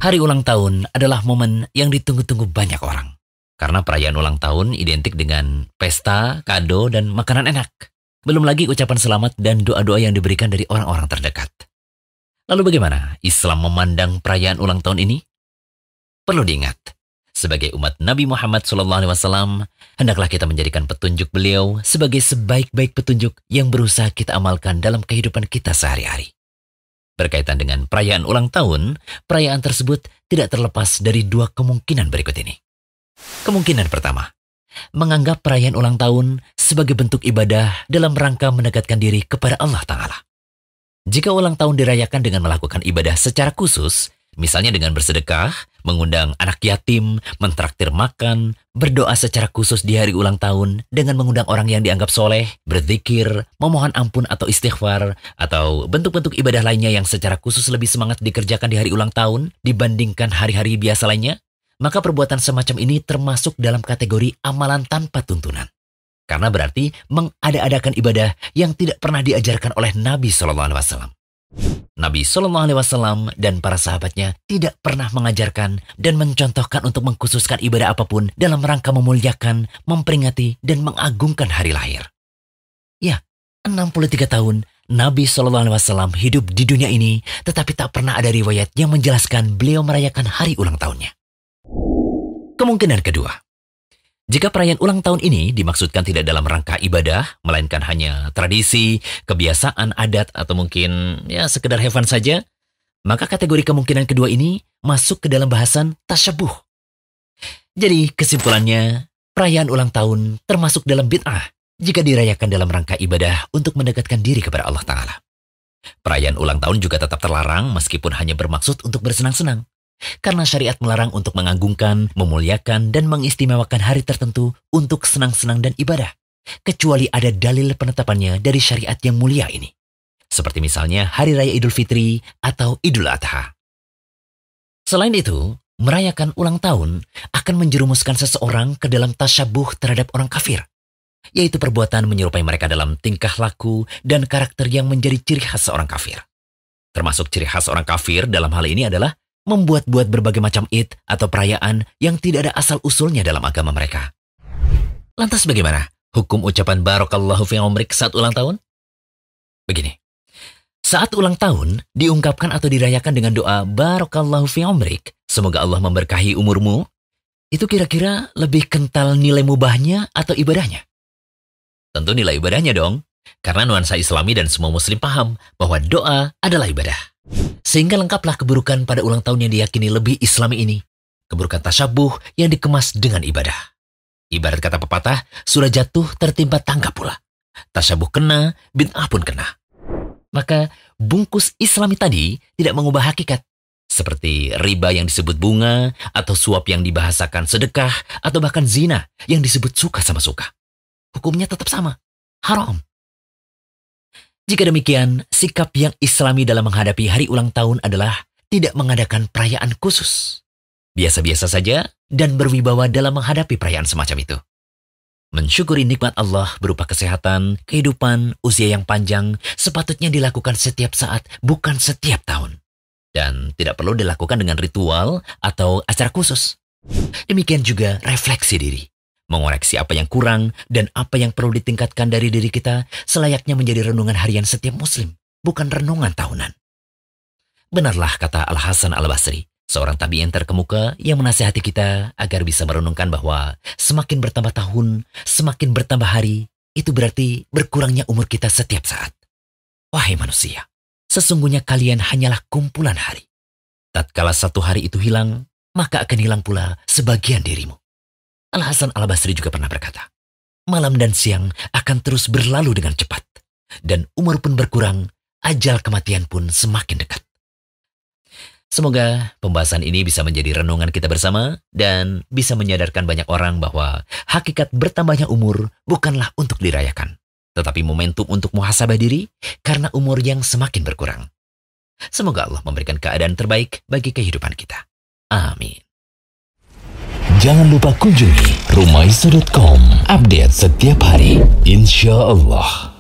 Hari ulang tahun adalah momen yang ditunggu-tunggu banyak orang. Karena perayaan ulang tahun identik dengan pesta, kado, dan makanan enak. Belum lagi ucapan selamat dan doa-doa yang diberikan dari orang-orang terdekat. Lalu bagaimana Islam memandang perayaan ulang tahun ini? Perlu diingat, sebagai umat Nabi Muhammad SAW, hendaklah kita menjadikan petunjuk beliau sebagai sebaik-baik petunjuk yang berusaha kita amalkan dalam kehidupan kita sehari-hari. Berkaitan dengan perayaan ulang tahun, perayaan tersebut tidak terlepas dari dua kemungkinan berikut ini. Kemungkinan pertama, menganggap perayaan ulang tahun sebagai bentuk ibadah dalam rangka mendekatkan diri kepada Allah Ta'ala. Jika ulang tahun dirayakan dengan melakukan ibadah secara khusus, misalnya dengan bersedekah, mengundang anak yatim, mentraktir makan, berdoa secara khusus di hari ulang tahun dengan mengundang orang yang dianggap soleh, berzikir, memohon ampun atau istighfar, atau bentuk-bentuk ibadah lainnya yang secara khusus lebih semangat dikerjakan di hari ulang tahun dibandingkan hari-hari biasa lainnya, maka perbuatan semacam ini termasuk dalam kategori amalan tanpa tuntunan. Karena berarti mengada-adakan ibadah yang tidak pernah diajarkan oleh Nabi SAW. Nabi SAW dan para sahabatnya tidak pernah mengajarkan dan mencontohkan untuk mengkhususkan ibadah apapun dalam rangka memuliakan, memperingati, dan mengagungkan hari lahir. Ya, 63 tahun Nabi SAW hidup di dunia ini, tetapi tak pernah ada riwayat yang menjelaskan beliau merayakan hari ulang tahunnya. Kemungkinan kedua, jika perayaan ulang tahun ini dimaksudkan tidak dalam rangka ibadah, melainkan hanya tradisi, kebiasaan, adat, atau mungkin ya sekedar have fun saja, maka kategori kemungkinan kedua ini masuk ke dalam bahasan tasyabuh. Jadi kesimpulannya, perayaan ulang tahun termasuk dalam bid'ah jika dirayakan dalam rangka ibadah untuk mendekatkan diri kepada Allah Ta'ala. Perayaan ulang tahun juga tetap terlarang meskipun hanya bermaksud untuk bersenang-senang. Karena syariat melarang untuk mengagungkan, memuliakan, dan mengistimewakan hari tertentu untuk senang-senang dan ibadah, kecuali ada dalil penetapannya dari syariat yang mulia ini. Seperti misalnya Hari Raya Idul Fitri atau Idul Adha. Selain itu, merayakan ulang tahun akan menjerumuskan seseorang ke dalam tasyabuh terhadap orang kafir, yaitu perbuatan menyerupai mereka dalam tingkah laku dan karakter yang menjadi ciri khas seorang kafir. Termasuk ciri khas orang kafir dalam hal ini adalah membuat-buat berbagai macam id atau perayaan yang tidak ada asal-usulnya dalam agama mereka. Lantas bagaimana hukum ucapan Barakallahu fi umrik saat ulang tahun? Begini, saat ulang tahun diungkapkan atau dirayakan dengan doa Barakallahu fi umrik, semoga Allah memberkahi umurmu, itu kira-kira lebih kental nilai mubahnya atau ibadahnya? Tentu nilai ibadahnya dong, karena nuansa Islami dan semua muslim paham bahwa doa adalah ibadah. Sehingga lengkaplah keburukan pada ulang tahun yang diyakini lebih Islami ini. Keburukan tasyabuh yang dikemas dengan ibadah. Ibarat kata pepatah, sudah jatuh tertimpa tangga pula. Tasyabuh kena, bid'ah pun kena. Maka bungkus Islami tadi tidak mengubah hakikat. Seperti riba yang disebut bunga, atau suap yang dibahasakan sedekah, atau bahkan zina yang disebut suka sama suka. Hukumnya tetap sama, haram. Jika demikian, sikap yang Islami dalam menghadapi hari ulang tahun adalah tidak mengadakan perayaan khusus. Biasa-biasa saja dan berwibawa dalam menghadapi perayaan semacam itu. Mensyukuri nikmat Allah berupa kesehatan, kehidupan, usia yang panjang sepatutnya dilakukan setiap saat, bukan setiap tahun. Dan tidak perlu dilakukan dengan ritual atau acara khusus. Demikian juga refleksi diri. Mengoreksi apa yang kurang dan apa yang perlu ditingkatkan dari diri kita selayaknya menjadi renungan harian setiap muslim, bukan renungan tahunan. Benarlah kata Al-Hasan Al-Basri, seorang tabi'in terkemuka yang menasihati kita agar bisa merenungkan bahwa semakin bertambah tahun, semakin bertambah hari, itu berarti berkurangnya umur kita setiap saat. Wahai manusia, sesungguhnya kalian hanyalah kumpulan hari. Tatkala satu hari itu hilang, maka akan hilang pula sebagian dirimu. Al-Hasan Al-Basri juga pernah berkata, malam dan siang akan terus berlalu dengan cepat, dan umur pun berkurang, ajal kematian pun semakin dekat. Semoga pembahasan ini bisa menjadi renungan kita bersama dan bisa menyadarkan banyak orang bahwa hakikat bertambahnya umur bukanlah untuk dirayakan, tetapi momentum untuk muhasabah diri karena umur yang semakin berkurang. Semoga Allah memberikan keadaan terbaik bagi kehidupan kita. Amin. Jangan lupa kunjungi rumaiso.com, update setiap hari, insya Allah.